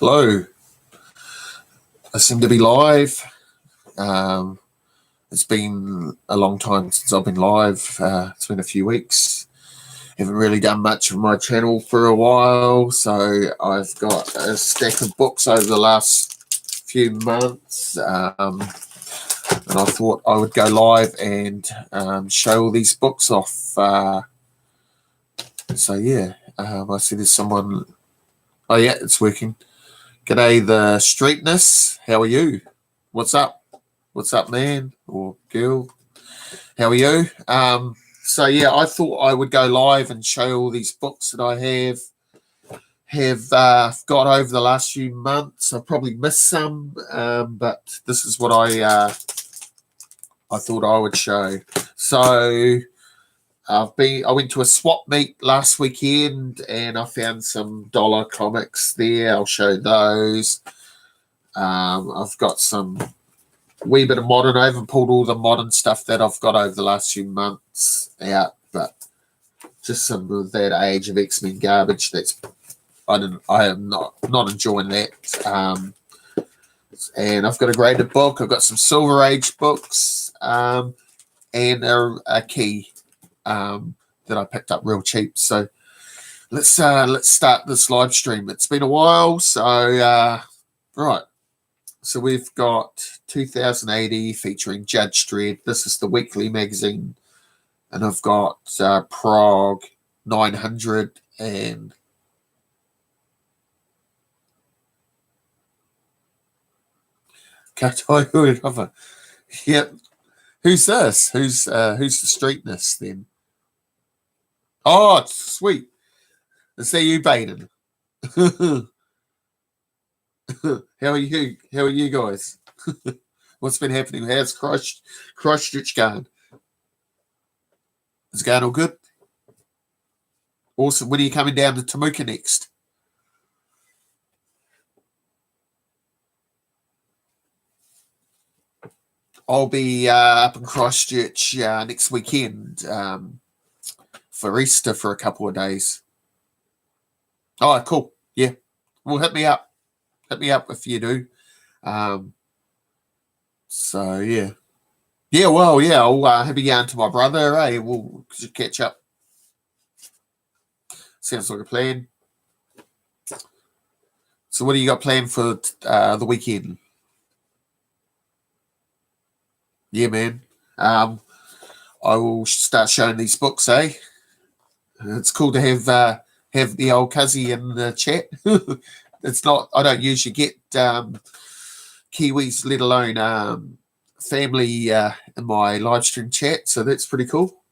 Hello, I seem to be live. Um, it's been a long time since I've been live. It's been a few weeks. Haven't really done much of my channel for a while, so I've got a stack of books over the last few months, and I thought I would go live and show all these books off. So yeah, I see there's someone. Oh yeah, it's working. G'day, the streetness. How are you? What's up? What's up, man or girl? How are you? So yeah, I thought I would go live and show all these books that I have got over the last few months. I've probably missed some, but this is what I thought I would show. So I went to a swap meet last weekend and I found some dollar comics there. I'll show those. I've got some wee bit of modern. I haven't pulled all the modern stuff that I've got over the last few months out, but just some of that Age of X-Men garbage. I am not enjoying that. And I've got a graded book. I've got some Silver Age books, and a key that I picked up real cheap. So let's start this live stream. It's been a while, so right. So we've got 2080 featuring Judge Dredd. This is the weekly magazine, and I've got Prague 900 and can't tell you another. Yep. Who's this? Who's the streetness then? Oh, sweet. Is that you, Baden? How are you? How are you guys? What's been happening? How's Christchurch going? Is it going all good? Awesome. When are you coming down to Temuka next? I'll be up in Christchurch next weekend for Easter for a couple of days. Oh, cool. Yeah. Well, hit me up. Hit me up if you do. So yeah. Yeah, well, yeah, I'll have a yarn to my brother, eh? We'll catch up. Sounds like a plan. So what do you got planned for the weekend? Yeah, man. I will start showing these books, eh? It's cool to have the old cuzzy in the chat. It's not. I don't usually get Kiwis, let alone family in my live stream chat. So that's pretty cool.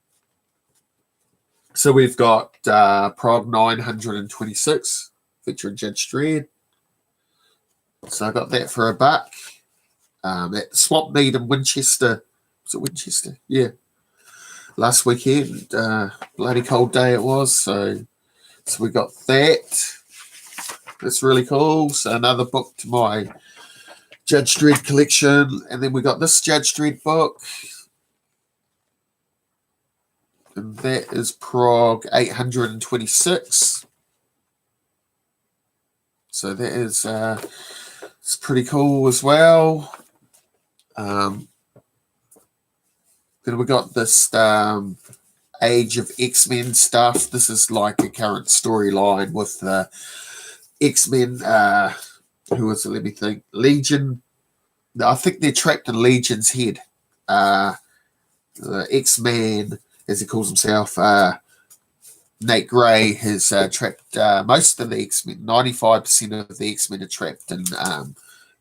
So we've got Prague 926 featuring Judge Dredd. So I got that for $1 at the swap meet in Winchester. Was it Winchester? Yeah. Last weekend, bloody cold day it was. So we got that. That's really cool. So another book to my Judge Dredd collection. And then we got this Judge Dredd book. And that is Prague 826. So that is it's pretty cool as well. Then we got this Age of X-Men stuff. This is like a current storyline with the X-Men. Who is it? Let me think. Legion. I think they're trapped in Legion's head. The X-Man, as he calls himself, Nate Gray, has trapped most of the X-Men. 95% of the X-Men are trapped in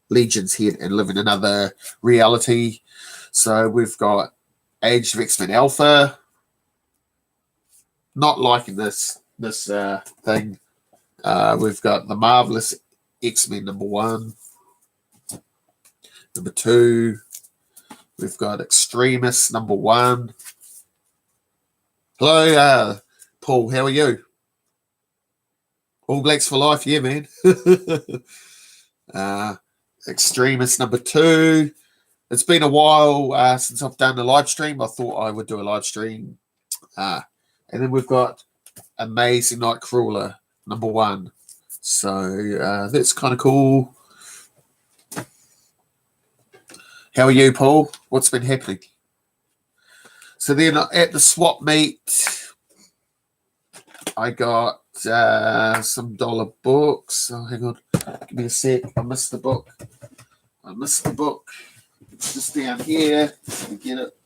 Legion's head and live in another reality. So we've got Age of X-Men Alpha. Not liking this thing. We've got the Marvelous X-Men #1. #2. We've got Extremis #1. Hello, Paul. How are you? All Blacks for life, yeah, man. Extremis #2. It's been a while since I've done a live stream. I thought I would do a live stream. And then we've got Amazing Nightcrawler #1. So that's kind of cool. How are you, Paul? What's been happening? So then at the swap meet, I got some dollar books. Oh, hang on. Give me a sec. I missed the book. It's just down here. Let me get it.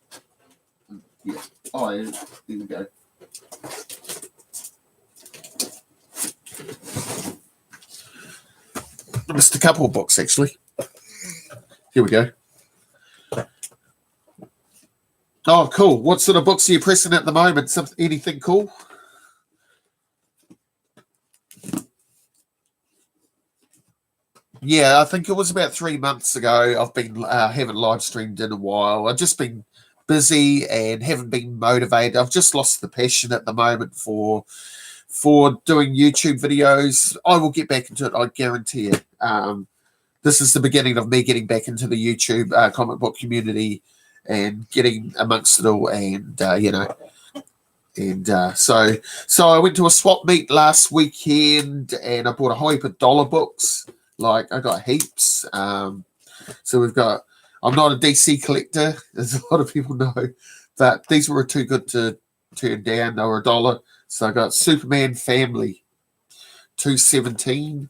Yeah. Oh, yeah. There we go. I missed a couple of books, actually. Here we go. Oh, cool. What sort of books are you pressing at the moment? Anything cool? Yeah, I think it was about 3 months ago. I've been haven't live streamed in a while. I've just been busy and haven't been motivated. I've just lost the passion at the moment for doing YouTube videos. I will get back into it. I guarantee it. This is the beginning of me getting back into the YouTube comic book community and getting amongst it all. And so I went to a swap meet last weekend and I bought a whole heap of dollar books. Like I got heaps. So we've got. I'm not a DC collector, as a lot of people know, but these were too good to turn down. They were $1. So I got Superman Family, $2.17.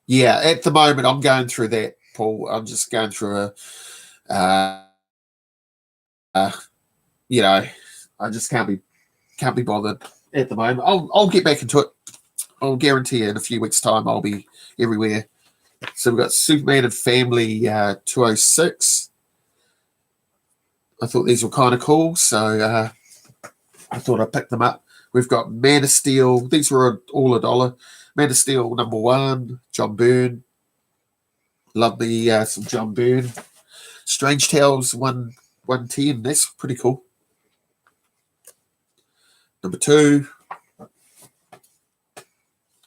Yeah, at the moment I'm going through that, Paul. I'm just going through I just can't be bothered at the moment. I'll get back into it. I'll guarantee you in a few weeks' time I'll be everywhere. So we've got Superman and Family 206. I thought these were kind of cool, so I thought I'd pick them up. We've got Man of Steel. These were all $1. Man of Steel #1, John Byrne. Love the some John Byrne. Strange Tales 110. That's pretty cool. #2.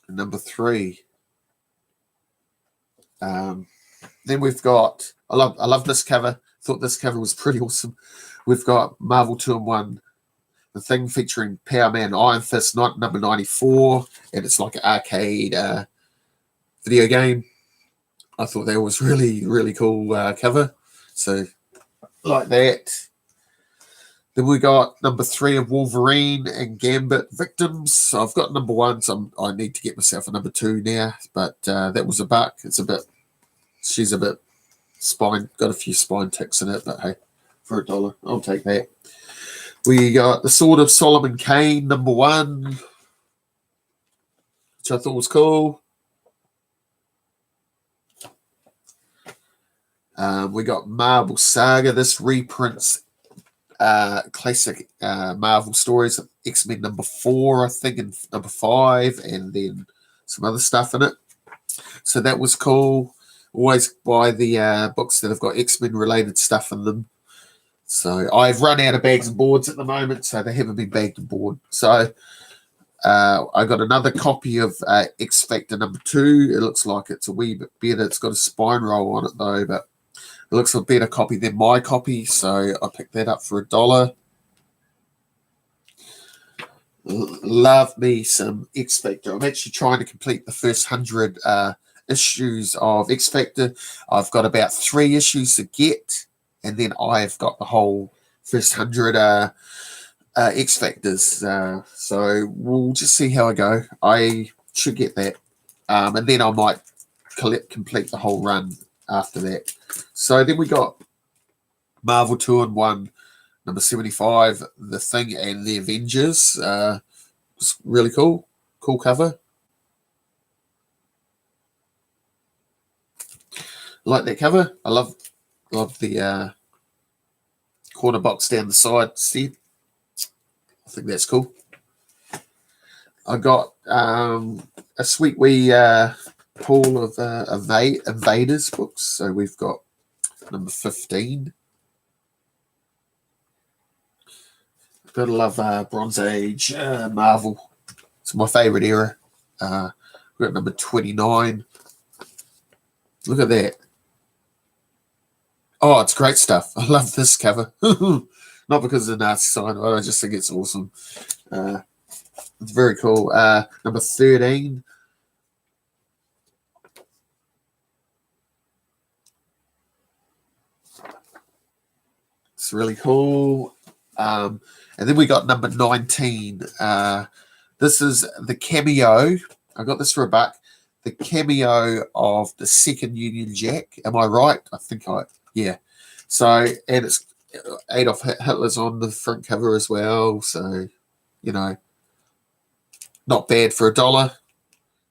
And #3. Then we've got. I love this cover. Thought this cover was pretty awesome. We've got Marvel 2-in-1. The Thing featuring Power Man Iron Fist, #94, and it's like an arcade video game. I thought that was really, really cool cover. So, like that. Then we got #3 of Wolverine and Gambit Victims. So I've got #1, so I need to get myself a #2 now. But that was $1. She's a bit got a few spine ticks in it, but hey, for $1, I'll take that. We got The Sword of Solomon Kane, #1, which I thought was cool. We got Marvel Saga. This reprints classic Marvel stories, X-Men #4, I think, and #5, and then some other stuff in it. So that was cool. Always buy the books that have got X-Men related stuff in them. So I've run out of bags and boards at the moment, so they haven't been bagged and board. So I got another copy of X Factor #2. It looks like it's a wee bit better. It's got a spine roll on it though, but it looks a better copy than my copy, so I picked that up for $1. Love me some X Factor. I'm actually trying to complete the first 100 issues of X Factor. I've got about 3 issues to get, and then I've got the whole first 100 X Factors. So we'll just see how I go. I should get that, and then I might complete the whole run after that. So then we got Marvel 2-in-1 #75, The Thing and the Avengers. It's really cool. Cool cover. Like that cover. I love the corner box down the side. See, I think that's cool. I got a sweet wee pool of Invaders books. So we've got #15. Gotta love Bronze Age Marvel. It's my favorite era. We've got #29. Look at that. Oh, it's great stuff. I love this cover. Not because of the nasty sign, but I just think it's awesome. It's very cool. Number 13. It's really cool. And then we got number 19. This is the cameo. I got this for $1. The cameo of the second Union Jack. Am I right? Yeah. So, and it's Adolf Hitler's on the front cover as well. So, you know, not bad for $1.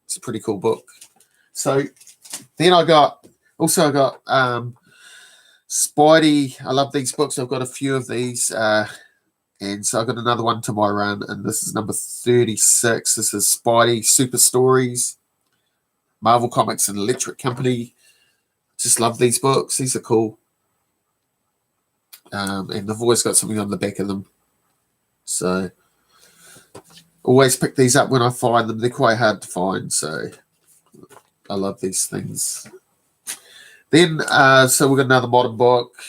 It's a pretty cool book. So then I got Spidey. I love these books. I've got a few of these. And so I got another one to my run, and this is number 36. This is Spidey Super Stories, Marvel Comics and Electric Company. Just love these books. These are cool. And I've always got something on the back of them. So always pick these up when I find them. They're quite hard to find, so I love these things. Then, so we've got another modern book.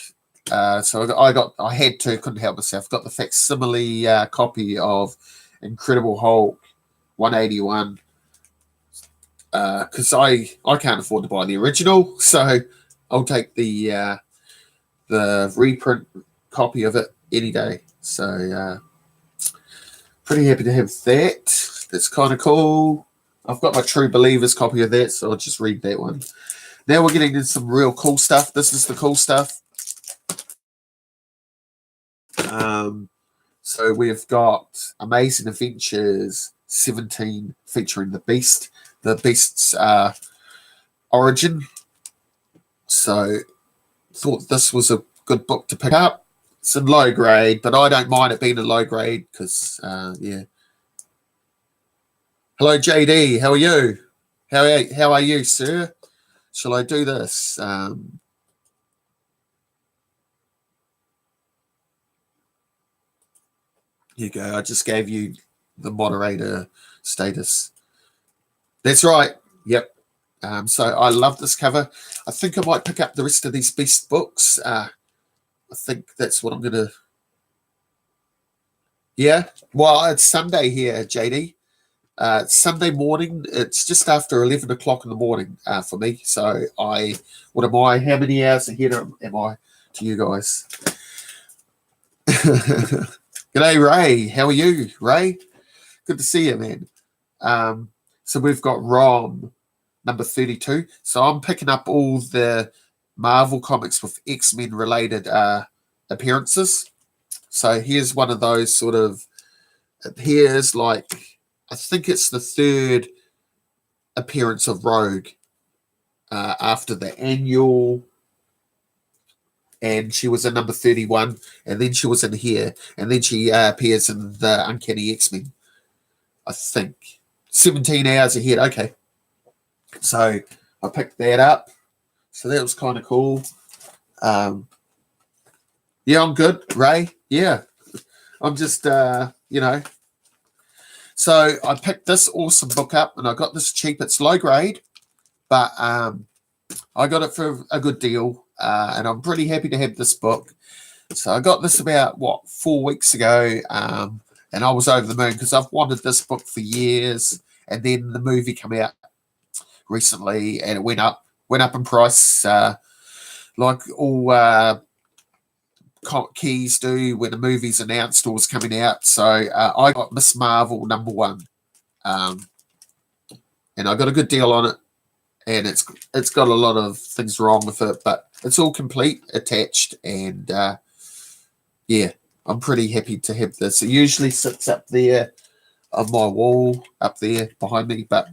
So I couldn't help myself. Got the facsimile copy of Incredible Hulk 181 because I can't afford to buy the original, so I'll take the reprint copy of it any day. So pretty happy to have that. That's kind of cool. I've got my True Believers copy of that, so I'll just read that one. Now we're getting into some real cool stuff. This is the cool stuff. So we've got Amazing Adventures 17 featuring the Beast's origin. So thought this was a good book to pick up. It's in low grade, but I don't mind it being a low grade because, yeah. Hello, JD. How are you? How are you, sir? Shall I do this? Here you go. I just gave you the moderator status. That's right. Yep. So I love this cover. I think I might pick up the rest of these Beast books. I think that's what I'm going to... Yeah. Well, it's Sunday here, JD. It's Sunday morning. It's just after 11 o'clock in the morning for me. So what am I? How many hours ahead am I to you guys? G'day, Ray. How are you, Ray? Good to see you, man. So we've got Rom, number 32. So I'm picking up all the Marvel comics with X-Men related appearances. So here's one of those sort of appears like, I think it's the third appearance of Rogue after the annual, and she was in number 31, and then she was in here, and then she appears in the Uncanny X-Men, I think. 17 hours ahead, okay. So I picked that up. So that was kind of cool. Yeah, I'm good, Ray. Yeah, I'm just, you know. So I picked this awesome book up, and I got this cheap. It's low grade, but I got it for a good deal, and I'm pretty happy to have this book. So I got this about, 4 weeks ago, and I was over the moon because I've wanted this book for years, and then the movie came out recently, and it went up in price, like all keys do when a movie's announced or was coming out. So I got Miss Marvel number 1, and I got a good deal on it. And it's got a lot of things wrong with it, but it's all complete, attached, and yeah, I'm pretty happy to have this. It usually sits up there on my wall up there behind me, but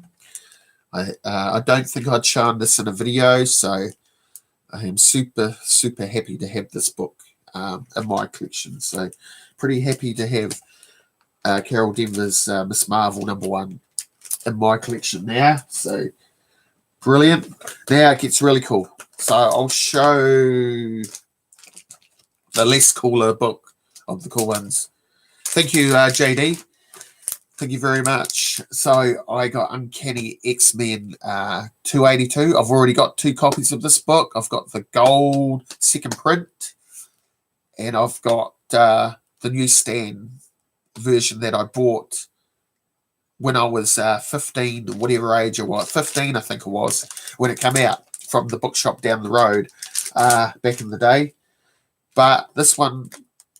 I don't think I'd shown this in a video, so I am super, super happy to have this book in my collection. So pretty happy to have Carol Denver's Miss Marvel number 1 in my collection now. So brilliant. Now it gets really cool. So I'll show the less cooler book of the cool ones. Thank you, JD. Thank you very much. So I got Uncanny X-Men 282. I've already got 2 copies of this book. I've got the gold second print, and I've got the newsstand version that I bought when I was 15, whatever age I was, 15 I think it was, when it came out from the bookshop down the road back in the day. But this one,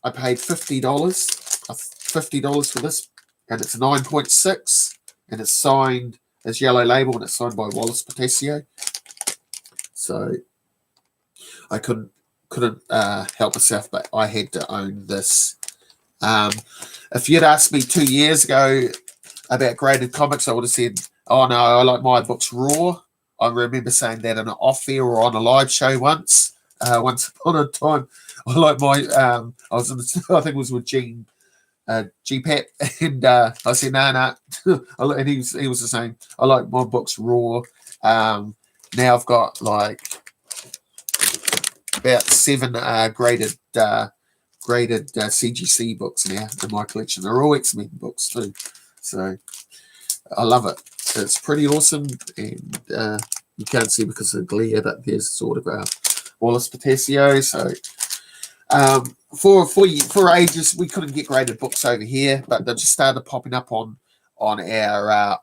I paid $50 for this, and it's a 9.6, and it's signed as Yellow Label, and it's signed by Wallace Patessio. So I couldn't help myself, but I had to own this. If you'd asked me 2 years ago about graded comics, I would have said, "Oh no, I like my books raw." I remember saying that in an off-air or on a live show once. Once upon a time, I like my. I was in the, I think it was with Gene GPAP, and I said, "No, no," and he was the same. I like my books raw. Now I've got like about 7 graded CGC books now in my collection. They're all X-Men books too, so I love it. It's pretty awesome, and you can't see because of the glare, but there's sort of Wallace Patessio. So for ages we couldn't get graded books over here, but they just started popping up on our.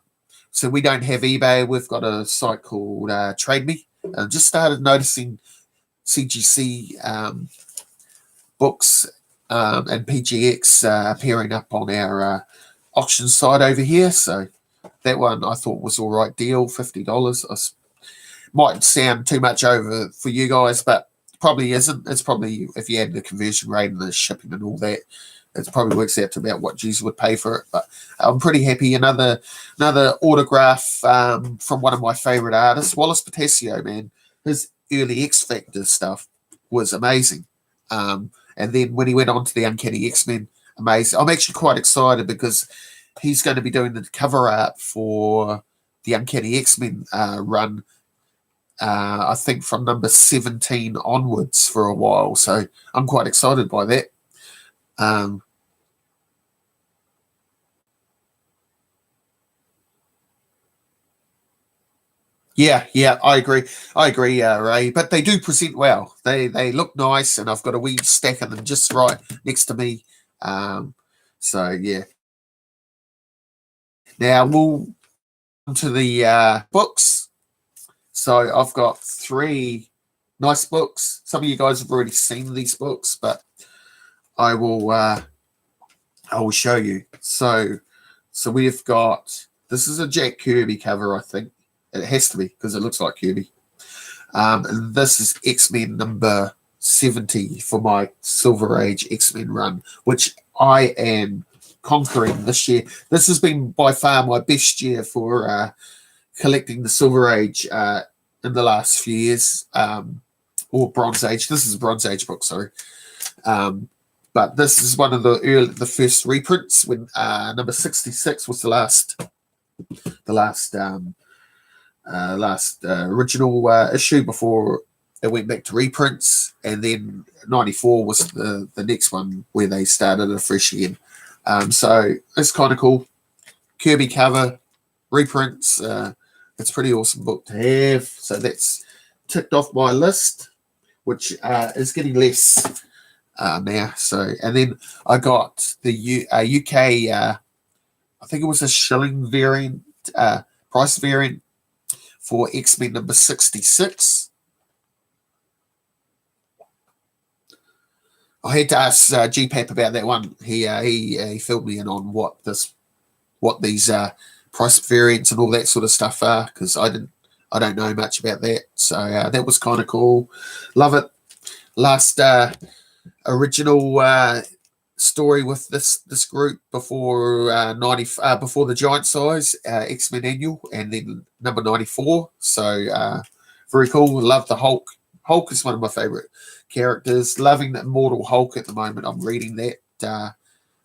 So we don't have eBay. We've got a site called Trade Me. I just started noticing CGC books and PGX appearing up on our auction site over here. So that one I thought was all right deal, $50. Might sound too much over for you guys, but probably isn't. It's probably, if you add the conversion rate and the shipping and all that, it probably works out to about what Jesus would pay for it. But I'm pretty happy. Another autograph from one of my favorite artists, Wallace Patessio. Man, his early X Factor stuff was amazing. And then when he went on to the Uncanny X-Men, amazing. I'm actually quite excited because he's going to be doing the cover art for the Uncanny X-Men run, I think from number 17 onwards for a while. So I'm quite excited by that. Yeah, I agree, Ray. But they do present well. They look nice, and I've got a wee stack of them just right next to me. So yeah. Now we'll on to the books. So I've got 3 nice books. Some of you guys have already seen these books, but I will show you. So we've got, this is a Jack Kirby cover, I think. It has to be because it looks like Kirby. And this is X-Men number 70 for my Silver Age X-Men run, which I am conquering this year. This has been by far my best year for collecting the Silver Age in the last few years, or Bronze Age. This is a Bronze Age book, sorry. But this is one of the first reprints when number 66 was the last original issue before it went back to reprints, and then 94 was the next one where they started afresh again. So it's kind of cool. Kirby cover, reprints. It's a pretty awesome book to have. So that's ticked off my list, which is getting less now. So, and then I got the UK. I think it was a shilling variant, price variant for X-Men number 66. I had to ask GPAP about that one. He filled me in on what these price variants and all that sort of stuff are, because I don't know much about that. So that was kind of cool. Love it. Last original story with this group before before the giant size X-Men annual, and then number 94. So very cool. Love the Hulk. Hulk is one of my favorite characters. Loving the Immortal Hulk at the moment. I'm reading that.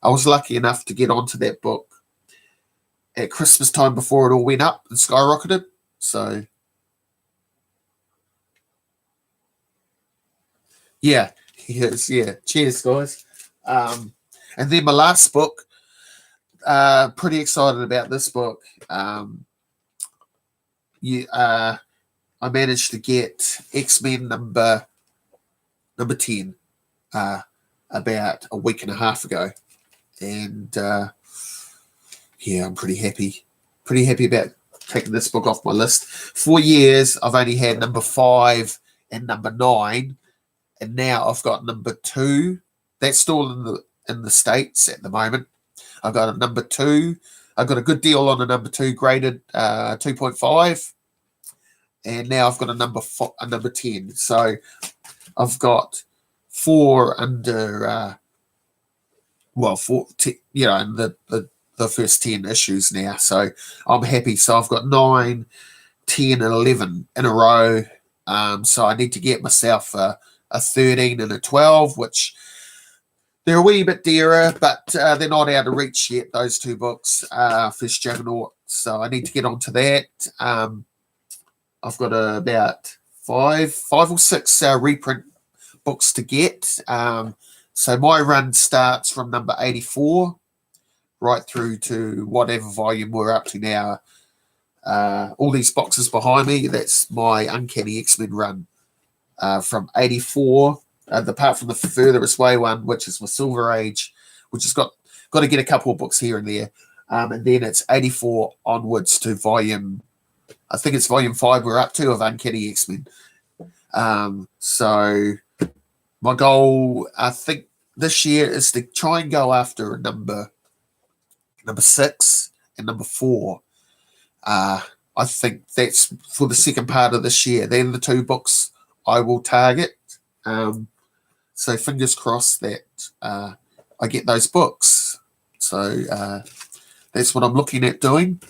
I was lucky enough to get onto that book at Christmas time before it all went up and skyrocketed. So yeah, yes, yeah. Cheers, guys. And then my last book. Pretty excited about this book. I managed to get X-Men number 10 about a week and a half ago, and yeah, I'm pretty happy. Pretty happy about taking this book off my list. For years, I've only had number 5 and number 9, and now I've got number 2. That's still in the States at the moment. I've got a number 2. I've got a good deal on a number 2 graded 2.5, and now I've got a number 10. So I've got 4 under in the first 10 issues now. So I'm happy. So I've got 9, 10, and 11 in a row. So I need to get myself a 13 and a 12, which they're a wee bit dearer, but they're not out of reach yet, those 2 books, First Juggernaut. So I need to get onto that. I've got about 5 or 6 reprint books to get. So my run starts from number 84 right through to whatever volume we're up to now. All these boxes behind me, that's my Uncanny X-Men run from 84, apart from the furthest away one, which is my Silver Age, which has got to get a couple of books here and there. And then it's 84 onwards to volume 5 we're up to of Uncanny X-Men. So my goal, I think, this year is to try and go after a number 6 and number 4. I think that's for the second part of this year. They're the 2 books I will target. So fingers crossed that I get those books. So that's what I'm looking at doing.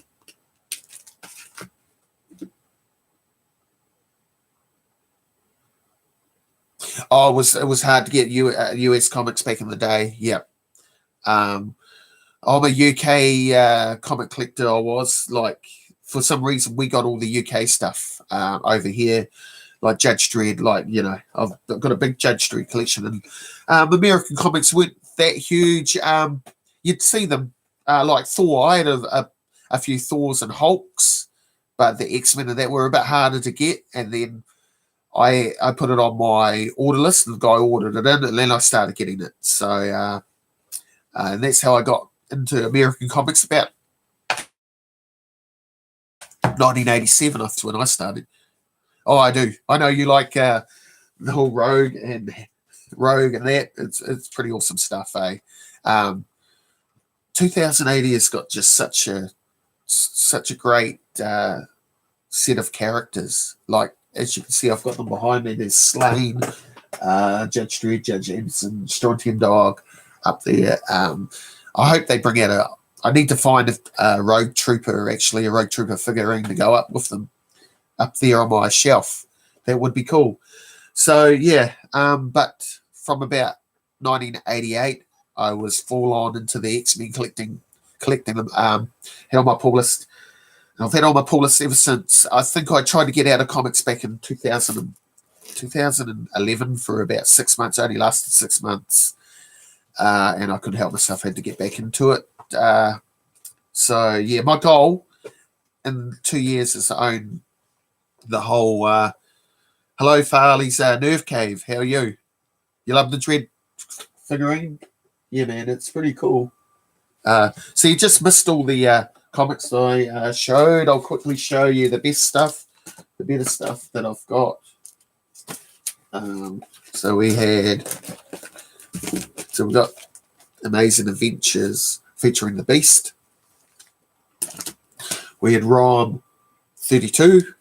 Oh, it was hard to get US comics back in the day. Yeah. I'm a UK comic collector. I was like, for some reason, we got all the UK stuff over here, like Judge Dredd. Like, I've got a big Judge Dredd collection, and American comics weren't that huge. You'd see them like Thor. I had a few Thors and Hulks, but the X-Men and that were a bit harder to get. And then I put it on my order list, and the guy ordered it in, and then I started getting it. So and that's how I got into American comics about 1987. That's when I started. Oh, I do. I know you like the whole Rogue and that. It's pretty awesome stuff, eh? 2080 has got just such a great set of characters. Like, as you can see, I've got them behind me. There's Slane, Judge Dredd, Judge Anderson, Strontium Dog up there. I hope they bring out I need to find a Rogue Trooper figurine to go up with them up there on my shelf. That would be cool. So, yeah, but from about 1988, I was full on into the X-Men collecting them. Had on my pull list. And I've had on my pull list ever since. I think I tried to get out of comics back in 2011 for about 6 months. It only lasted 6 months. And I couldn't help myself. I had to get back into it. So, yeah, my goal in 2 years is to own the whole Hello Farley's Nerve Cave. How are you? You love the Dread figurine? Yeah, man, it's pretty cool. So you just missed all the comics I showed. I'll quickly show you the better stuff that I've got. So we've got Amazing Adventures featuring the Beast. We had ROM 32,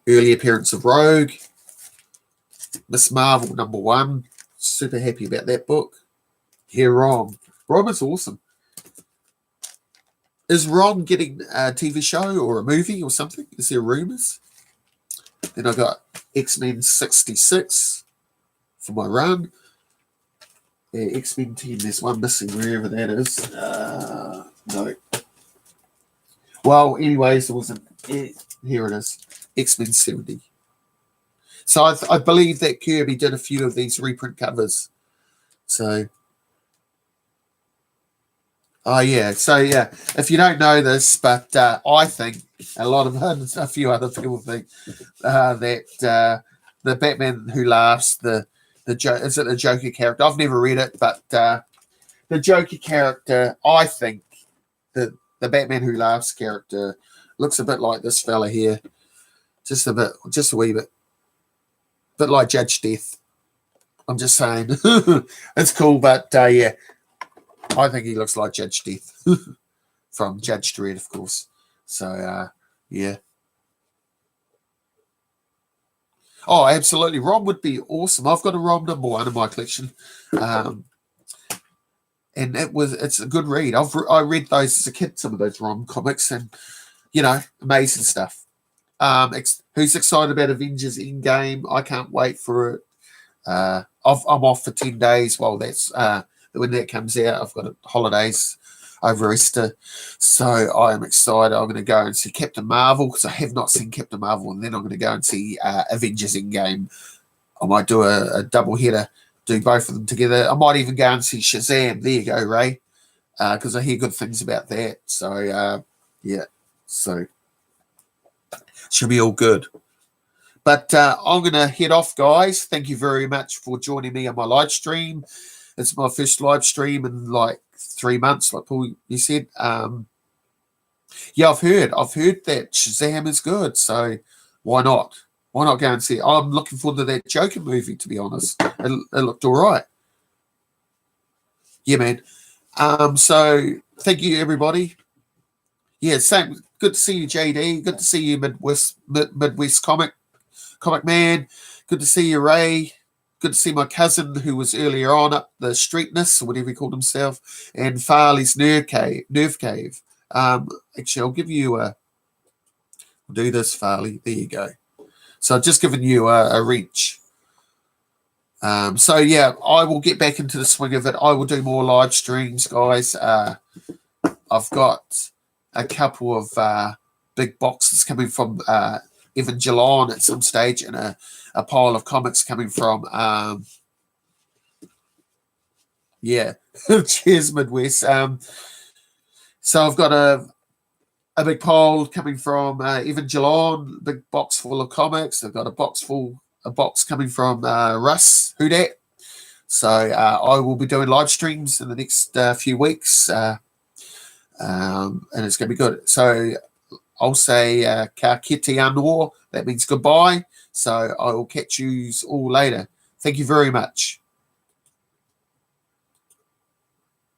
early appearance of Rogue, Miss Marvel #1. Super happy about that book. Yeah, ROM. ROM is awesome. Is ROM getting a TV show or a movie or something? Is there rumors? Then I got X-Men 66 for my run. Yeah, X-Men 10, there's one missing wherever that is. No. Well, anyways, there wasn't. Here it is. X-Men 70. So I believe that Kirby did a few of these reprint covers. So, oh yeah. So yeah, if you don't know this, but I think a few other people think that the Batman Who Laughs, is it the Joker character? I've never read it, but the Joker character, I think, the Batman Who Laughs character looks a bit like this fella here, just a wee bit like Judge Death. I'm just saying, it's cool, but yeah, I think he looks like Judge Death from Judge Dredd, of course. So yeah. Oh, absolutely. Rom would be awesome. I've got a Rom #1 in my collection. And it's a good read. I read those as a kid, some of those Rom comics, and amazing stuff. Who's excited about Avengers Endgame? I can't wait for it. I'm off for 10 days. Well, that's when that comes out. I've got holidays over Easter, so I am excited. I'm going to go and see Captain Marvel because I have not seen Captain Marvel, and then I'm going to go and see Avengers Endgame. I might do a double header, do both of them together. I might even go and see Shazam. There you go, Ray, because I hear good things about that. So yeah, so should be all good. But I'm going to head off, guys. Thank you very much for joining me on my live stream. It's my first live stream in like 3 months, like Paul, you said. Yeah, I've heard that Shazam is good. So why not? Why not go and see it? I'm looking forward to that Joker movie, to be honest. It looked all right. Yeah, man. So thank you, everybody. Yeah, same. Good to see you, JD. Good to see you, Midwest Comic Man. Good to see you, Ray. Good to see my cousin who was earlier on up the Streetness, or whatever he called himself, and Farley's Nerve Cave. Actually, I'll give you a. Do this, Farley. There you go. So I've just given you a reach. So yeah, I will get back into the swing of it. I will do more live streams, guys. I've got a couple of big boxes coming from Evan Geelong at some stage, and a pile of comics coming from cheers Midwest. So I've got a big pile coming from Evan Geelong, big box full of comics. I've got a box coming from Russ Houdat. So I will be doing live streams in the next few weeks, and it's going to be good. So I'll say ka kite anō. That means goodbye. So I will catch you all later. Thank you very much.